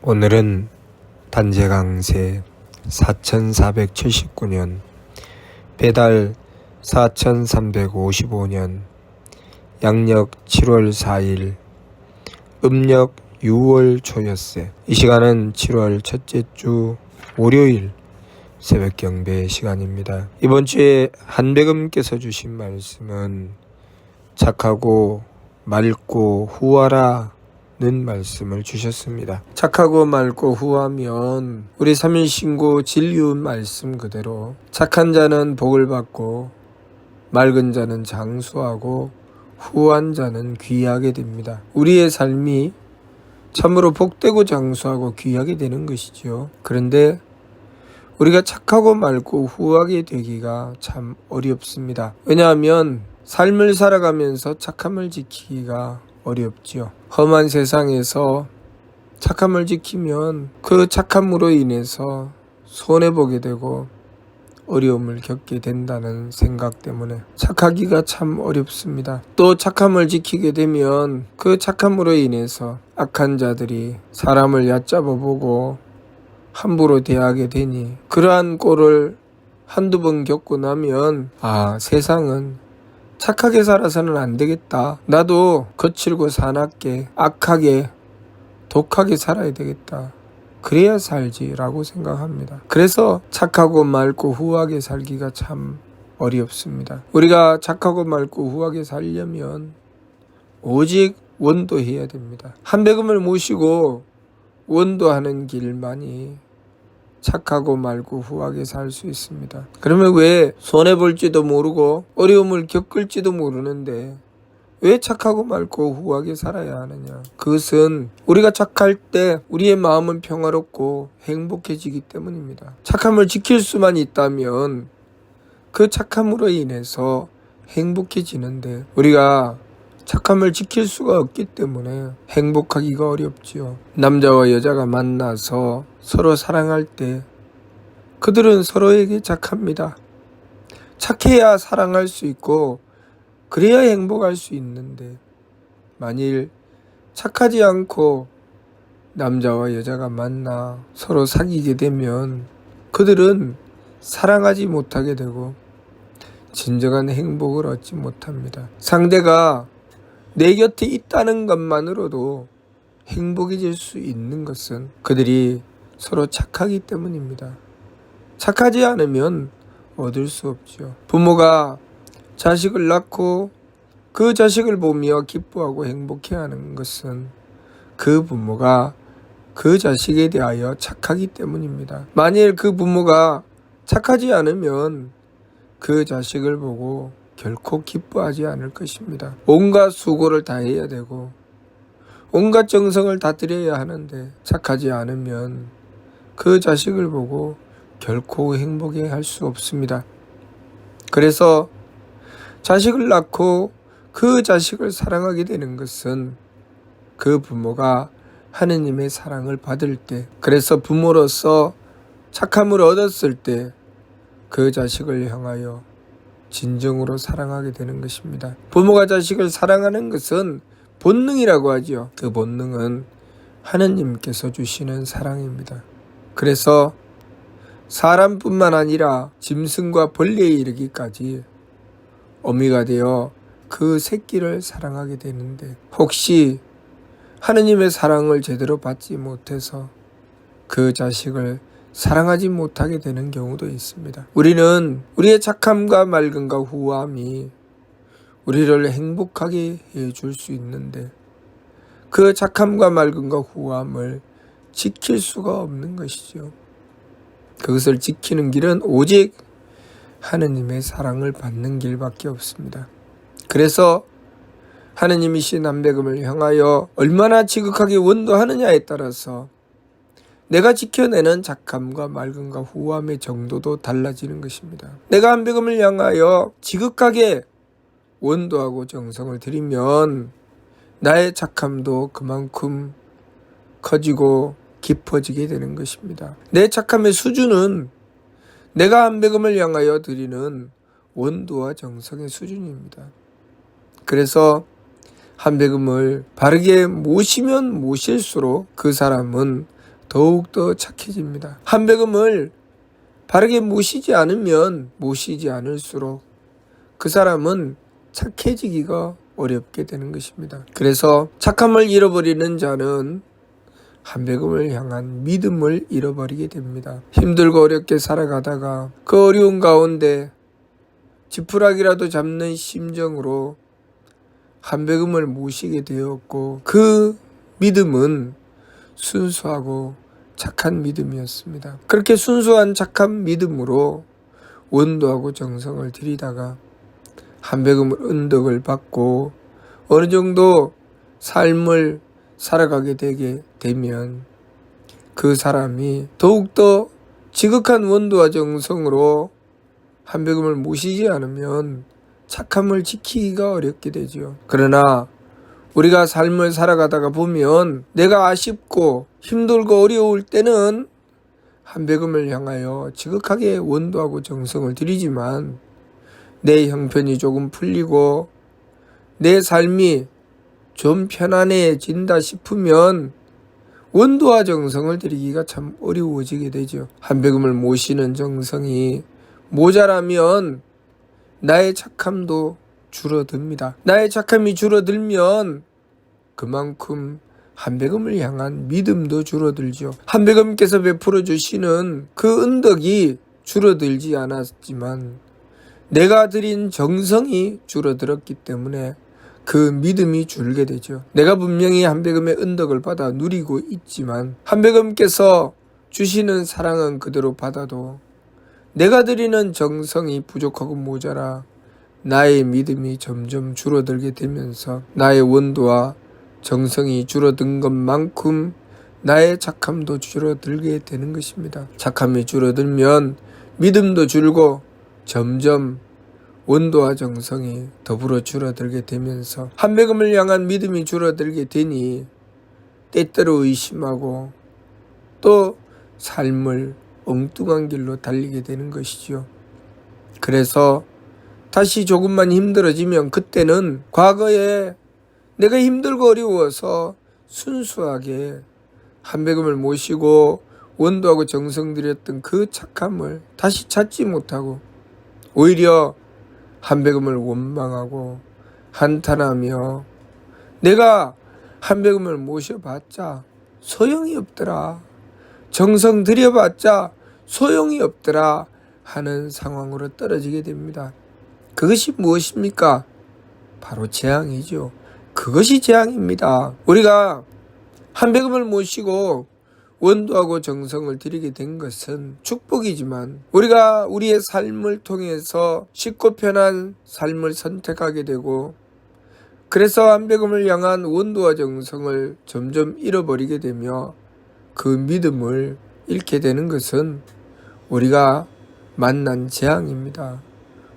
오늘은 단재강세 4479년 배달 4355년 양력 7월 4일 음력 6월 초여세. 이 시간은 7월 첫째 주 월요일 새벽 경배 시간입니다. 이번 주에 한백음께서 주신 말씀은 착하고 맑고 후하라 는 말씀을 주셨습니다. 착하고 맑고 후하면 우리 삼일신고 진리운 말씀 그대로 착한 자는 복을 받고 맑은 자는 장수하고 후한 자는 귀하게 됩니다. 우리의 삶이 참으로 복되고 장수하고 귀하게 되는 것이죠. 그런데 우리가 착하고 맑고 후하게 되기가 참 어렵습니다. 왜냐하면 삶을 살아가면서 착함을 지키기가 어렵지요. 험한 세상에서 착함을 지키면 그 착함으로 인해서 손해보게 되고 어려움을 겪게 된다는 생각 때문에 착하기가 참 어렵습니다. 또 착함을 지키게 되면 그 착함으로 인해서 악한 자들이 사람을 얕잡아보고 함부로 대하게 되니 그러한 꼴을 한두 번 겪고 나면 세상은 착하게 살아서는 안 되겠다. 나도 거칠고 사납게 악하게 독하게 살아야 되겠다. 그래야 살지라고 생각합니다. 그래서 착하고 맑고 후하게 살기가 참 어렵습니다. 우리가 착하고 맑고 후하게 살려면 오직 원도해야 됩니다. 한백음을 모시고 원도하는 길만이 착하고 맑고 후하게 살 수 있습니다. 그러면 왜 손해볼지도 모르고 어려움을 겪을지도 모르는데 왜 착하고 맑고 후하게 살아야 하느냐? 그것은 우리가 착할 때 우리의 마음은 평화롭고 행복해지기 때문입니다. 착함을 지킬 수만 있다면 그 착함으로 인해서 행복해지는데 우리가 착함을 지킬 수가 없기 때문에 행복하기가 어렵지요. 남자와 여자가 만나서 서로 사랑할 때 그들은 서로에게 착합니다. 착해야 사랑할 수 있고 그래야 행복할 수 있는데 만일 착하지 않고 남자와 여자가 만나 서로 사귀게 되면 그들은 사랑하지 못하게 되고 진정한 행복을 얻지 못합니다. 상대가 내 곁에 있다는 것만으로도 행복해질 수 있는 것은 그들이 서로 착하기 때문입니다. 착하지 않으면 얻을 수 없죠. 부모가 자식을 낳고 그 자식을 보며 기뻐하고 행복해하는 것은 그 부모가 그 자식에 대하여 착하기 때문입니다. 만일 그 부모가 착하지 않으면 그 자식을 보고 결코 기뻐하지 않을 것입니다. 온갖 수고를 다해야 되고 온갖 정성을 다 들여야 하는데 착하지 않으면 그 자식을 보고 결코 행복해 할 수 없습니다. 그래서 자식을 낳고 그 자식을 사랑하게 되는 것은 그 부모가 하느님의 사랑을 받을 때, 그래서 부모로서 착함을 얻었을 때 그 자식을 향하여 진정으로 사랑하게 되는 것입니다. 부모가 자식을 사랑하는 것은 본능이라고 하죠. 그 본능은 하느님께서 주시는 사랑입니다. 그래서 사람뿐만 아니라 짐승과 벌레에 이르기까지 어미가 되어 그 새끼를 사랑하게 되는데 혹시 하느님의 사랑을 제대로 받지 못해서 그 자식을 사랑하지 못하게 되는 경우도 있습니다. 우리는 우리의 착함과 맑음과 후함이 우리를 행복하게 해줄 수 있는데 그 착함과 맑음과 후함을 지킬 수가 없는 것이죠. 그것을 지키는 길은 오직 하느님의 사랑을 받는 길밖에 없습니다. 그래서 하느님이신 한백음을 향하여 얼마나 지극하게 원도하느냐에 따라서 내가 지켜내는 착함과 맑음과 후함의 정도도 달라지는 것입니다. 내가 한백음을 향하여 지극하게 원도하고 정성을 들이면 나의 착함도 그만큼 커지고 깊어지게 되는 것입니다. 내 착함의 수준은 내가 한백음을 향하여 드리는 원도와 정성의 수준입니다. 그래서 한백음을 바르게 모시면 모실수록 그 사람은 더욱더 착해집니다. 한백음을 바르게 모시지 않을수록 그 사람은 착해지기가 어렵게 되는 것입니다. 그래서 착함을 잃어버리는 자는 한백음을 향한 믿음을 잃어버리게 됩니다. 힘들고 어렵게 살아가다가 그 어려운 가운데 지푸라기라도 잡는 심정으로 한백음을 모시게 되었고, 그 믿음은 순수하고 착한 믿음이었습니다. 그렇게 순수한 착한 믿음으로 원도하고 정성을 들이다가 한백음을 은덕을 받고 어느 정도 삶을 살아가게 되게 되면 그 사람이 더욱더 지극한 원도와 정성으로 한백음을 모시지 않으면 착함을 지키기가 어렵게 되죠. 그러나 우리가 삶을 살아가다가 보면 내가 아쉽고 힘들고 어려울 때는 한백음을 향하여 지극하게 원도하고 정성을 들이지만 내 형편이 조금 풀리고 내 삶이 좀 편안해진다 싶으면 원도와 정성을 들이기가 참 어려워지게 되죠. 한백음을 모시는 정성이 모자라면 나의 착함도 줄어듭니다. 나의 착함이 줄어들면 그만큼 한백음을 향한 믿음도 줄어들죠. 한백음께서 베풀어 주시는 그 은덕이 줄어들지 않았지만 내가 드린 정성이 줄어들었기 때문에 그 믿음이 줄게 되죠. 내가 분명히 한백음의 은덕을 받아 누리고 있지만 한백음께서 주시는 사랑은 그대로 받아도 내가 드리는 정성이 부족하고 모자라 나의 믿음이 점점 줄어들게 되면서 나의 원도와 정성이 줄어든 것만큼 나의 착함도 줄어들게 되는 것입니다. 착함이 줄어들면 믿음도 줄고 점점 원도와 정성이 더불어 줄어들게 되면서 한백음을 향한 믿음이 줄어들게 되니 때때로 의심하고 또 삶을 엉뚱한 길로 달리게 되는 것이죠. 그래서 다시 조금만 힘들어지면 그때는 과거에 내가 힘들고 어려워서 순수하게 한백음을 모시고 원도하고 정성 들였던 그 착함을 다시 찾지 못하고 오히려 한백음을 원망하고 한탄하며 내가 한백음을 모셔봤자 소용이 없더라, 정성 들여봤자 소용이 없더라 하는 상황으로 떨어지게 됩니다. 그것이 무엇입니까? 바로 재앙이죠. 그것이 재앙입니다. 우리가 한백음을 모시고 원도하고 정성을 들이게 된 것은 축복이지만 우리가 우리의 삶을 통해서 쉽고 편한 삶을 선택하게 되고 그래서 한백음을 향한 원도와 정성을 점점 잃어버리게 되며 그 믿음을 잃게 되는 것은 우리가 만난 재앙입니다.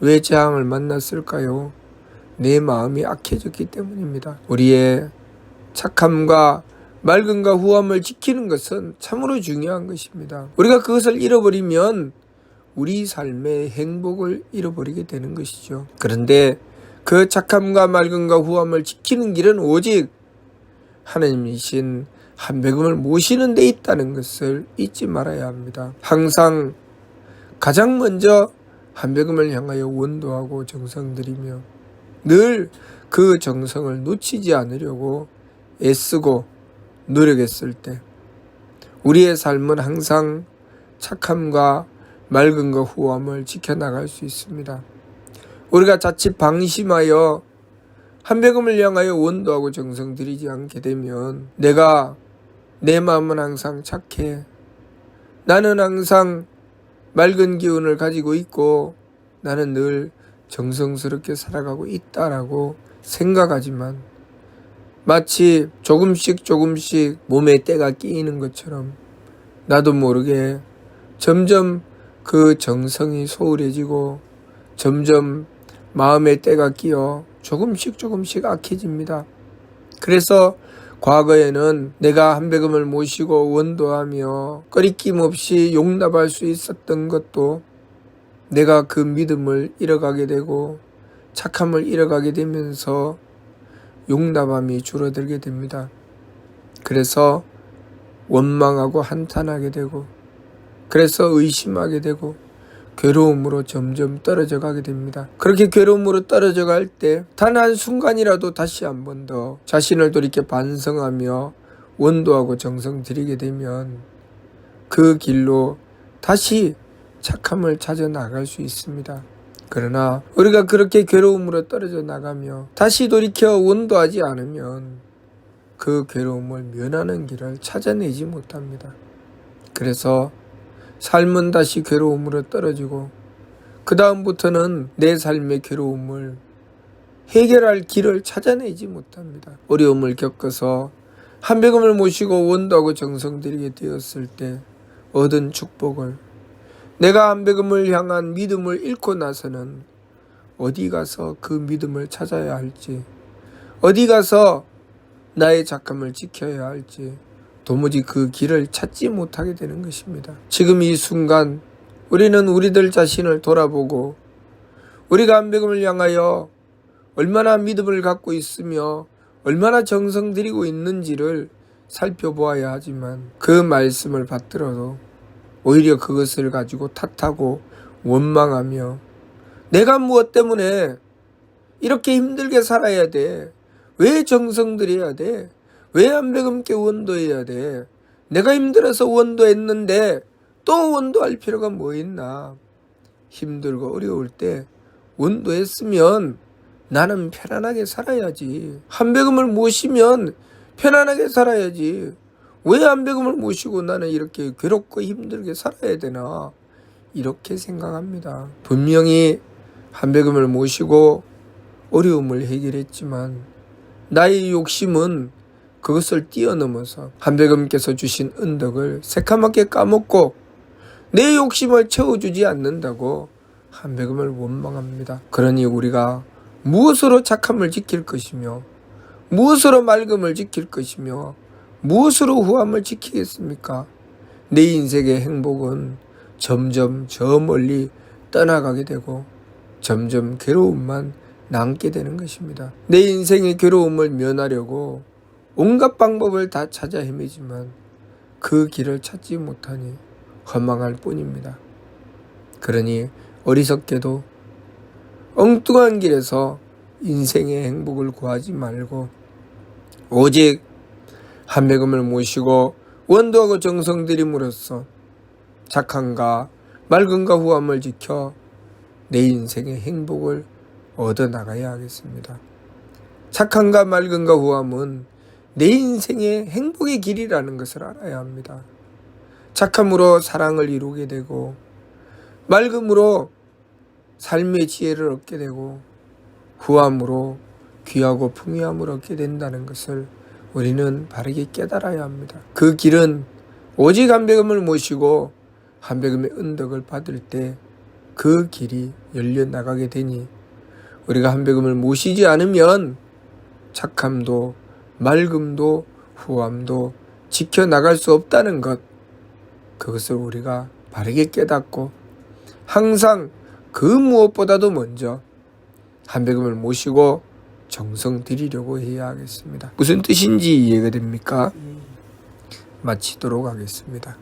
왜 재앙을 만났을까요? 내 마음이 악해졌기 때문입니다. 우리의 착함과 맑음과 후함을 지키는 것은 참으로 중요한 것입니다. 우리가 그것을 잃어버리면 우리 삶의 행복을 잃어버리게 되는 것이죠. 그런데 그 착함과 맑음과 후함을 지키는 길은 오직 하나님이신 한백음을 모시는 데 있다는 것을 잊지 말아야 합니다. 항상 가장 먼저 한백음을 향하여 원도하고 정성 들이며 늘 그 정성을 놓치지 않으려고 애쓰고 노력했을 때 우리의 삶은 항상 착함과 맑음과 후함을 지켜나갈 수 있습니다. 우리가 자칫 방심하여 한백음을 향하여 원도하고 정성 들이지 않게 되면 내 마음은 항상 착해, 나는 항상 맑은 기운을 가지고 있고 나는 늘 정성스럽게 살아가고 있다라고 생각하지만 마치 조금씩 몸에 때가 끼이는 것처럼 나도 모르게 점점 그 정성이 소홀해지고 점점 마음에 때가 끼어 조금씩 악해집니다. 그래서 과거에는 내가 한백음을 모시고 원도하며 꺼리낌 없이 용납할 수 있었던 것도 내가 그 믿음을 잃어가게 되고 착함을 잃어가게 되면서 용납함이 줄어들게 됩니다. 그래서 원망하고 한탄하게 되고, 그래서 의심하게 되고 괴로움으로 점점 떨어져 가게 됩니다. 그렇게 괴로움으로 떨어져 갈 때 단 한순간이라도 다시 한 번 더 자신을 돌이켜 반성하며 원도하고 정성 들이게 되면 그 길로 다시 착함을 찾아 나갈 수 있습니다. 그러나 우리가 그렇게 괴로움으로 떨어져 나가며 다시 돌이켜 원도하지 않으면 그 괴로움을 면하는 길을 찾아내지 못합니다. 그래서 삶은 다시 괴로움으로 떨어지고 그 다음부터는 내 삶의 괴로움을 해결할 길을 찾아내지 못합니다. 어려움을 겪어서 한백음을 모시고 원도하고 정성 들이게 되었을 때 얻은 축복을 내가 한백음을 향한 믿음을 잃고 나서는 어디 가서 그 믿음을 찾아야 할지, 어디 가서 나의 작함을 지켜야 할지 도무지 그 길을 찾지 못하게 되는 것입니다. 지금 이 순간 우리는 우리들 자신을 돌아보고 우리가 한백음을 향하여 얼마나 믿음을 갖고 있으며 얼마나 정성 들이고 있는지를 살펴보아야 하지만 그 말씀을 받들어도 오히려 그것을 가지고 탓하고 원망하며 내가 무엇 때문에 이렇게 힘들게 살아야 돼? 왜 정성 들여야 돼? 왜 한백음께 원도해야 돼? 내가 힘들어서 원도했는데 또 원도할 필요가 뭐 있나? 힘들고 어려울 때 원도했으면 나는 편안하게 살아야지. 한백음을 모시면 편안하게 살아야지. 왜 한백음을 모시고 나는 이렇게 괴롭고 힘들게 살아야 되나? 이렇게 생각합니다. 분명히 한백음을 모시고 어려움을 해결했지만 나의 욕심은 그것을 뛰어넘어서 한백음께서 주신 은덕을 새카맣게 까먹고 내 욕심을 채워주지 않는다고 한백음을 원망합니다. 그러니 우리가 무엇으로 착함을 지킬 것이며 무엇으로 맑음을 지킬 것이며 무엇으로 후함을 지키겠습니까? 내 인생의 행복은 점점 저 멀리 떠나가게 되고 점점 괴로움만 남게 되는 것입니다. 내 인생의 괴로움을 면하려고 온갖 방법을 다 찾아 헤매지만 그 길을 찾지 못하니 허망할 뿐입니다. 그러니 어리석게도 엉뚱한 길에서 인생의 행복을 구하지 말고 오직 한백음을 모시고 원도하고 정성 들임으로써 착함과 맑음과 후함을 지켜 내 인생의 행복을 얻어나가야 하겠습니다. 착함과 맑음과 후함은 내 인생의 행복의 길이라는 것을 알아야 합니다. 착함으로 사랑을 이루게 되고 맑음으로 삶의 지혜를 얻게 되고 후함으로 귀하고 풍요함을 얻게 된다는 것을 우리는 바르게 깨달아야 합니다. 그 길은 오직 한백음을 모시고 한백음의 은덕을 받을 때 그 길이 열려나가게 되니 우리가 한백음을 모시지 않으면 착함도 맑음도 후함도 지켜나갈 수 없다는 것, 그것을 우리가 바르게 깨닫고 항상 그 무엇보다도 먼저 한백음을 모시고 정성 들이려고 해야 하겠습니다. 무슨 뜻인지 이해가 됩니까? 마치도록 하겠습니다.